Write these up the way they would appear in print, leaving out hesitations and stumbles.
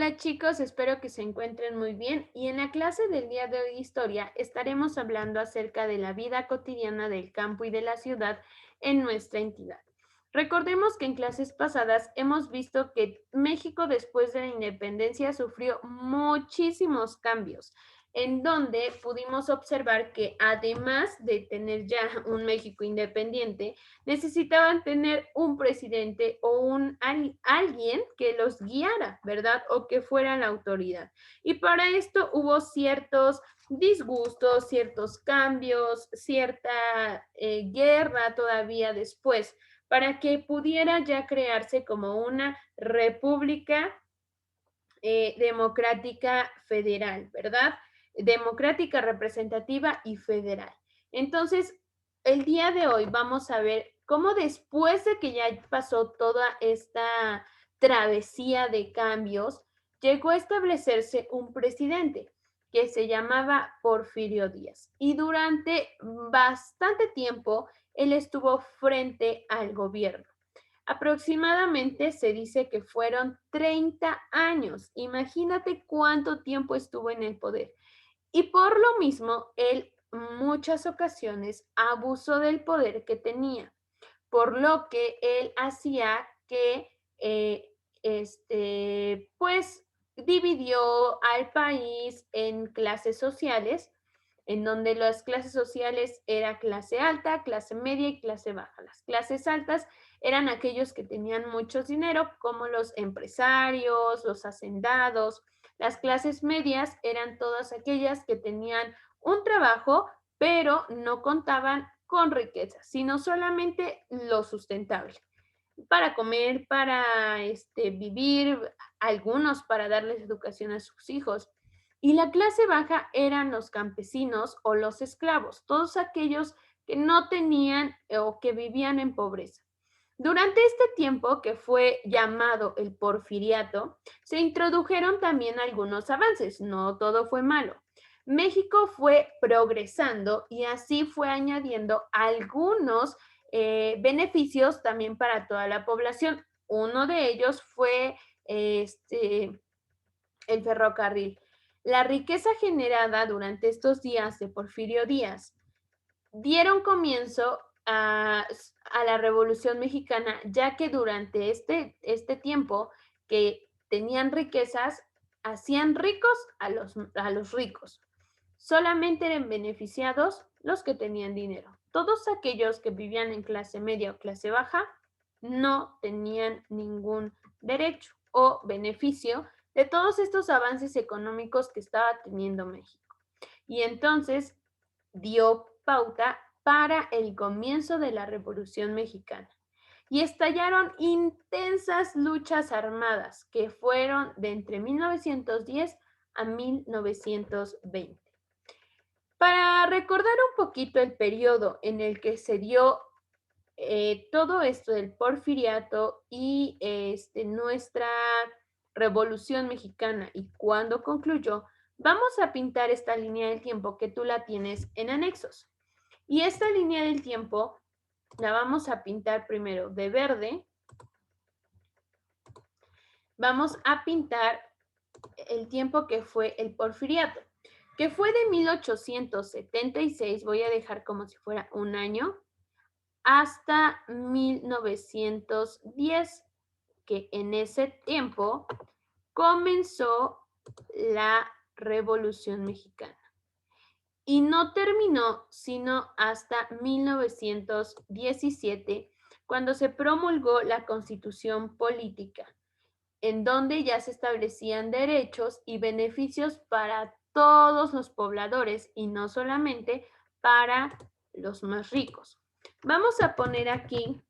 Hola chicos, espero que se encuentren muy bien y en la clase del día de hoy de historia estaremos hablando acerca de la vida cotidiana del campo y de la ciudad en nuestra entidad. Recordemos que en clases pasadas hemos visto que México después de la independencia sufrió muchísimos cambios, en donde pudimos observar que además de tener ya un México independiente, necesitaban tener un presidente o alguien que los guiara, ¿verdad? O que fuera la autoridad. Y para esto hubo ciertos disgustos, ciertos cambios, cierta guerra todavía después, para que pudiera ya crearse como una república democrática federal, ¿verdad? Democrática, representativa y federal. Entonces, el día de hoy vamos a ver cómo después de que ya pasó toda esta travesía de cambios, llegó a establecerse un presidente que se llamaba Porfirio Díaz. Y durante bastante tiempo, él estuvo frente al gobierno. Aproximadamente se dice que fueron 30 años. Imagínate cuánto tiempo estuvo en el poder. Y por lo mismo, él muchas ocasiones abusó del poder que tenía, por lo que él hacía que, pues, dividió al país en clases sociales, en donde las clases sociales era clase alta, clase media y clase baja. Las clases altas eran aquellos que tenían mucho dinero, como los empresarios, los hacendados. Las clases medias eran todas aquellas que tenían un trabajo, pero no contaban con riqueza, sino solamente lo sustentable para comer, para vivir, algunos para darles educación a sus hijos. Y la clase baja eran los campesinos o los esclavos, todos aquellos que no tenían o que vivían en pobreza. Durante este tiempo, que fue llamado el porfiriato, se introdujeron también algunos avances, no todo fue malo. México fue progresando y así fue añadiendo algunos beneficios también para toda la población. Uno de ellos fue el ferrocarril. La riqueza generada durante estos días de Porfirio Díaz dieron comienzo a la Revolución Mexicana, ya que durante este tiempo que tenían riquezas, hacían ricos a los ricos. Solamente eran beneficiados los que tenían dinero. Todos aquellos que vivían en clase media o clase baja no tenían ningún derecho o beneficio de todos estos avances económicos que estaba teniendo México. Y entonces dio pauta para el comienzo de la Revolución Mexicana. Y estallaron intensas luchas armadas que fueron de entre 1910 a 1920. Para recordar un poquito el periodo en el que se dio todo esto del porfiriato y nuestra Revolución Mexicana y cuándo concluyó, vamos a pintar esta línea del tiempo que tú la tienes en anexos. Y esta línea del tiempo la vamos a pintar primero de verde. Vamos a pintar el tiempo que fue el porfiriato, que fue de 1876, voy a dejar como si fuera un año, hasta 1910, que en ese tiempo comenzó la Revolución Mexicana. Y no terminó sino hasta 1917, cuando se promulgó la Constitución Política, en donde ya se establecían derechos y beneficios para todos los pobladores y no solamente para los más ricos. Vamos a poner aquí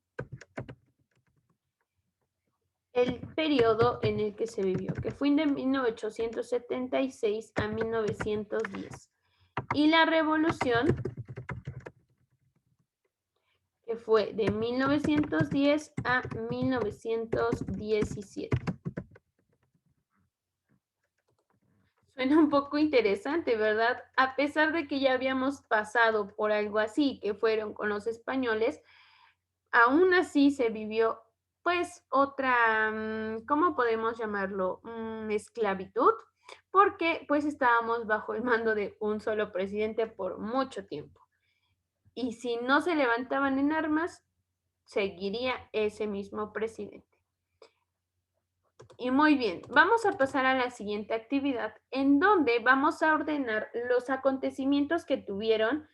el periodo en el que se vivió, que fue de 1876 a 1910. Y la revolución, que fue de 1910 a 1917. Suena un poco interesante, ¿verdad? A pesar de que ya habíamos pasado por algo así, que fueron con los españoles, aún así se vivió, pues, otra, ¿cómo podemos llamarlo? esclavitud, porque pues estábamos bajo el mando de un solo presidente por mucho tiempo. Y si no se levantaban en armas, seguiría ese mismo presidente. Y muy bien, vamos a pasar a la siguiente actividad, en donde vamos a ordenar los acontecimientos que tuvieron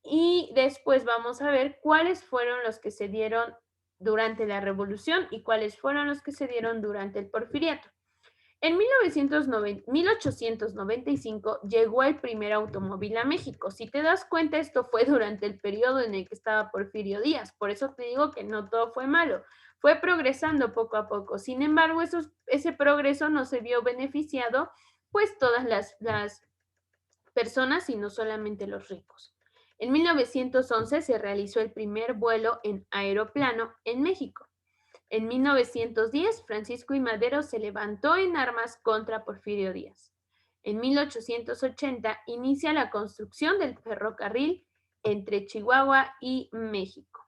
y después vamos a ver cuáles fueron los que se dieron durante la Revolución y cuáles fueron los que se dieron durante el Porfiriato. En 1895 llegó el primer automóvil a México. Si te das cuenta, esto fue durante el periodo en el que estaba Porfirio Díaz. Por eso te digo que no todo fue malo. Fue progresando poco a poco. Sin embargo, ese progreso no se vio beneficiado, pues todas las personas y no solamente los ricos. En 1911 se realizó el primer vuelo en aeroplano en México. En 1910, Francisco I. Madero se levantó en armas contra Porfirio Díaz. En 1880 inicia la construcción del ferrocarril entre Chihuahua y México,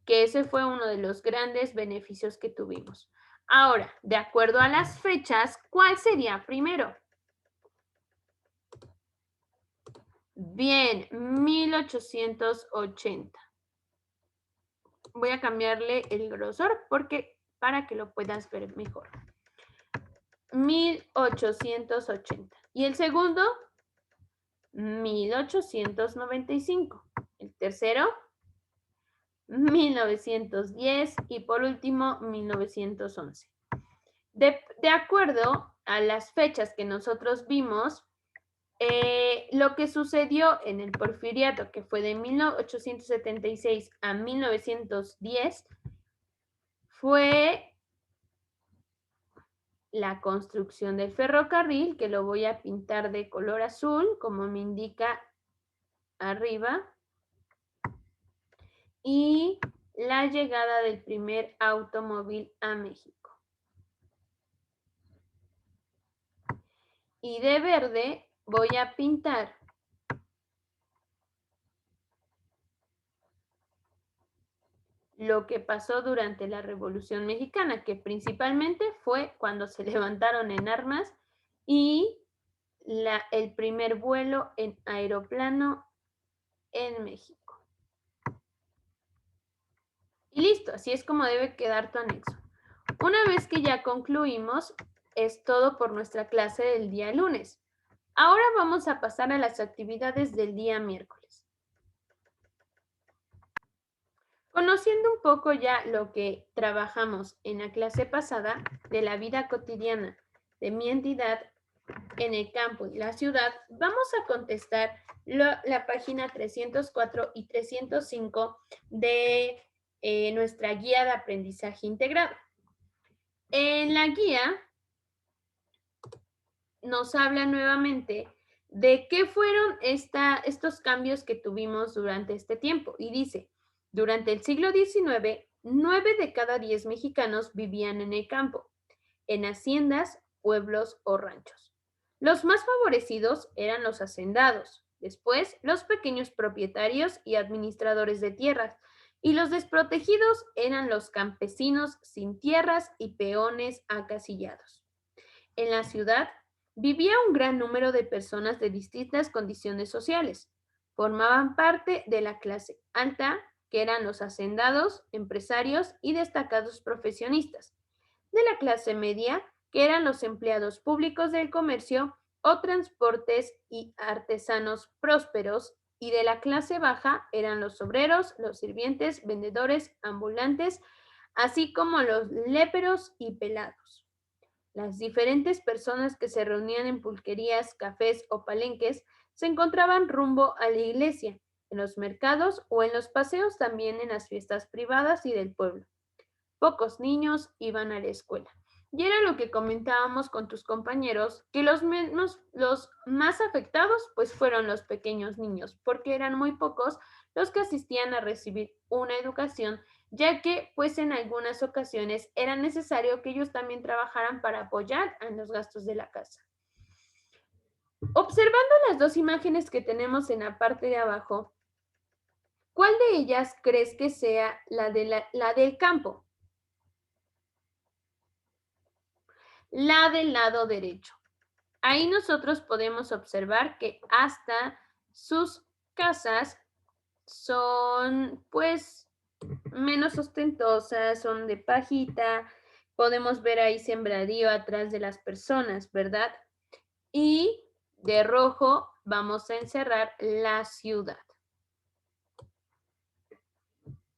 que ese fue uno de los grandes beneficios que tuvimos. Ahora, de acuerdo a las fechas, ¿cuál sería primero? Bien, 1880. Voy a cambiarle el grosor para que lo puedas ver mejor. 1880. Y el segundo, 1895. El tercero, 1910 y por último, 1911. De acuerdo a las fechas que nosotros vimos, lo que sucedió en el Porfiriato, que fue de 1876 a 1910, fue la construcción del ferrocarril, que lo voy a pintar de color azul, como me indica arriba, y la llegada del primer automóvil a México. Y de verde voy a pintar lo que pasó durante la Revolución Mexicana, que principalmente fue cuando se levantaron en armas y el primer vuelo en aeroplano en México. Y listo, así es como debe quedar tu anexo. Una vez que ya concluimos, es todo por nuestra clase del día lunes. Ahora vamos a pasar a las actividades del día miércoles. Conociendo un poco ya lo que trabajamos en la clase pasada de la vida cotidiana de mi entidad en el campo y la ciudad, vamos a contestar la página 304 y 305 de nuestra guía de aprendizaje integrado. En la guía nos habla nuevamente de qué fueron estos cambios que tuvimos durante este tiempo. Y dice, durante el siglo XIX, 9 de cada 10 mexicanos vivían en el campo, en haciendas, pueblos o ranchos. Los más favorecidos eran los hacendados, después los pequeños propietarios y administradores de tierras, y los desprotegidos eran los campesinos sin tierras y peones acasillados. En la ciudad vivía un gran número de personas de distintas condiciones sociales. Formaban parte de la clase alta, que eran los hacendados, empresarios y destacados profesionistas. De la clase media, que eran los empleados públicos del comercio o transportes y artesanos prósperos, y de la clase baja eran los obreros, los sirvientes, vendedores, ambulantes, así como los léperos y pelados. Las diferentes personas que se reunían en pulquerías, cafés o palenques se encontraban rumbo a la iglesia, en los mercados o en los paseos, también en las fiestas privadas y del pueblo. Pocos niños iban a la escuela. Y era lo que comentábamos con tus compañeros, que los más afectados pues fueron los pequeños niños, porque eran muy pocos los que asistían a recibir una educación, ya que pues en algunas ocasiones era necesario que ellos también trabajaran para apoyar en los gastos de la casa. Observando las dos imágenes que tenemos en la parte de abajo, ¿cuál de ellas crees que sea la del campo? la del lado derecho. Ahí nosotros podemos observar que hasta sus casas son pues menos ostentosas, son de pajita. Podemos ver ahí sembradío atrás de las personas, ¿verdad? Y de rojo vamos a encerrar la ciudad.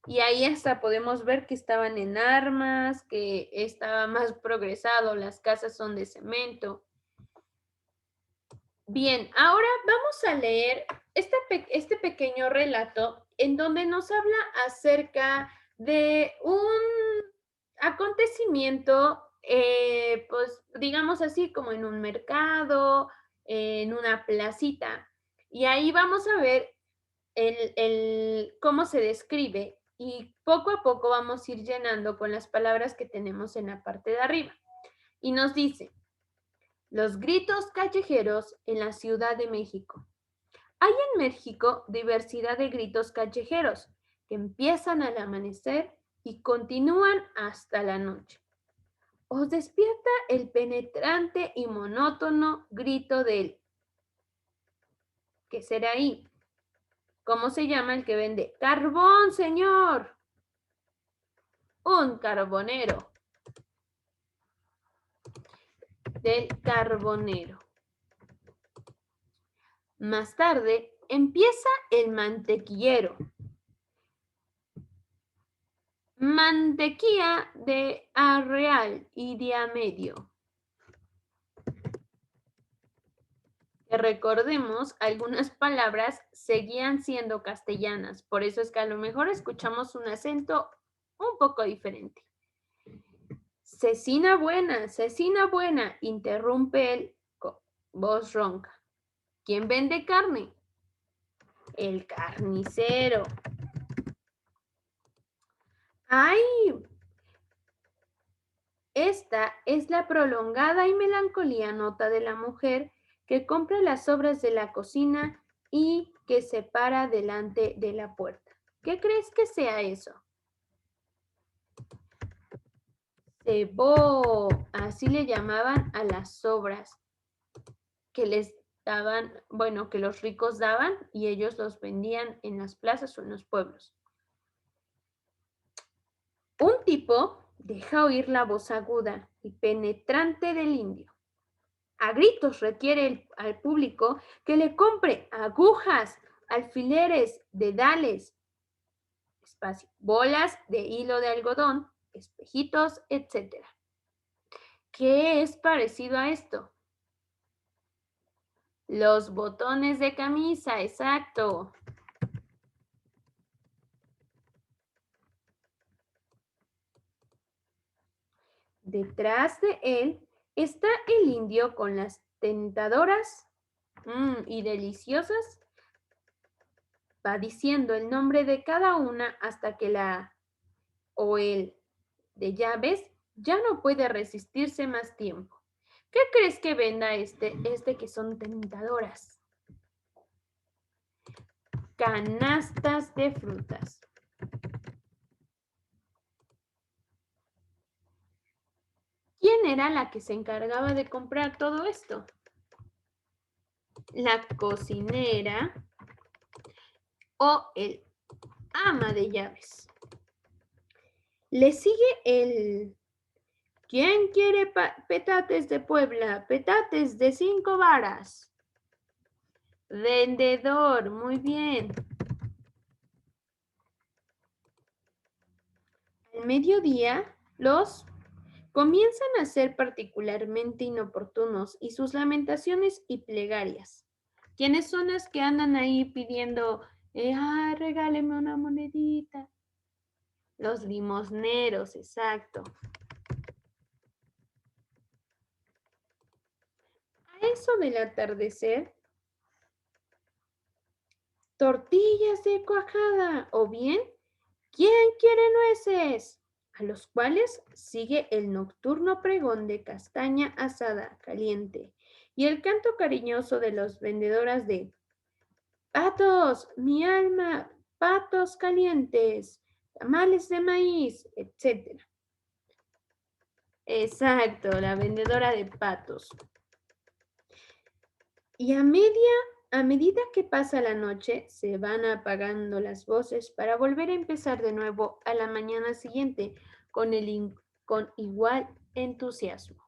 Y ahí hasta podemos ver que estaban en armas, que estaba más progresado, las casas son de cemento. Bien, ahora vamos a leer este pequeño relato en donde nos habla acerca de un acontecimiento, pues digamos así, como en un mercado, en una placita. Y ahí vamos a ver cómo se describe y poco a poco vamos a ir llenando con las palabras que tenemos en la parte de arriba. Y nos dice, los gritos callejeros en la Ciudad de México. Hay en México diversidad de gritos callejeros que empiezan al amanecer y continúan hasta la noche. Os despierta el penetrante y monótono grito del ¿qué será ahí? ¿Cómo se llama el que vende? ¡Carbón, señor! Un carbonero. Del carbonero. Más tarde empieza el mantequillero. Mantequilla de a real y de a medio. Que recordemos, algunas palabras seguían siendo castellanas, por eso es que a lo mejor escuchamos un acento un poco diferente. Cecina buena, interrumpe el voz ronca. ¿Quién vende carne? El carnicero. ¡Ay! Esta es la prolongada y melancolía nota de la mujer que compra las sobras de la cocina y que se para delante de la puerta. ¿Qué crees que sea eso? Cebó, así le llamaban a las sobras que les daban, bueno, que los ricos daban y ellos los vendían en las plazas o en los pueblos. Un tipo deja oír la voz aguda y penetrante del indio. A gritos requiere al público que le compre agujas, alfileres, dedales, espacio, bolas de hilo de algodón, espejitos, etc. ¿Qué es parecido a esto? Los botones de camisa, exacto. Detrás de él está el indio con las tentadoras y deliciosas. Va diciendo el nombre de cada una hasta que la o el de llaves ya no puede resistirse más tiempo. ¿Qué crees que venda este que son tentadoras? Canastas de frutas. ¿Quién era la que se encargaba de comprar todo esto? La cocinera o el ama de llaves. Le sigue el ¿quién quiere petates de Puebla? Petates de 5 varas. Vendedor, muy bien. Al mediodía, los comienzan a ser particularmente inoportunos y sus lamentaciones y plegarias. ¿Quiénes son las que andan ahí pidiendo, regáleme una monedita? Los limosneros, exacto. A eso del atardecer, tortillas de cuajada o bien, ¿quién quiere nueces? A los cuales sigue el nocturno pregón de castaña asada caliente y el canto cariñoso de las vendedoras de patos, mi alma, patos calientes, tamales de maíz, etc. Exacto, la vendedora de patos. Y a medida que pasa la noche, se van apagando las voces para volver a empezar de nuevo a la mañana siguiente con con igual entusiasmo.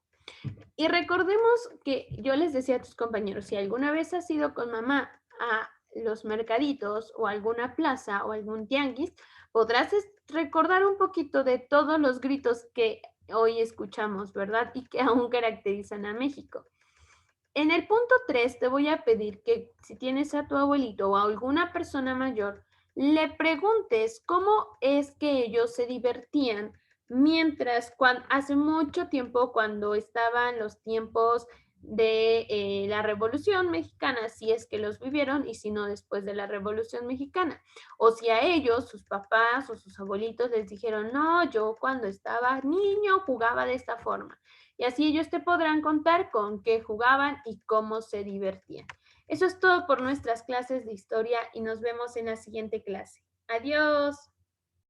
Y recordemos que yo les decía a tus compañeros, si alguna vez has ido con mamá a los mercaditos o alguna plaza o algún tianguis, podrás recordar un poquito de todos los gritos que hoy escuchamos, ¿verdad? Y que aún caracterizan a México. En el punto 3 te voy a pedir que si tienes a tu abuelito o a alguna persona mayor, le preguntes cómo es que ellos se divertían mientras hace mucho tiempo cuando estaban los tiempos de la Revolución Mexicana, si es que los vivieron y si no después de la Revolución Mexicana. O si a ellos, sus papás o sus abuelitos les dijeron, no, yo cuando estaba niño jugaba de esta forma y así ellos te podrán contar con qué jugaban y cómo se divertían. Eso es todo por nuestras clases de historia y nos vemos en la siguiente clase. Adiós.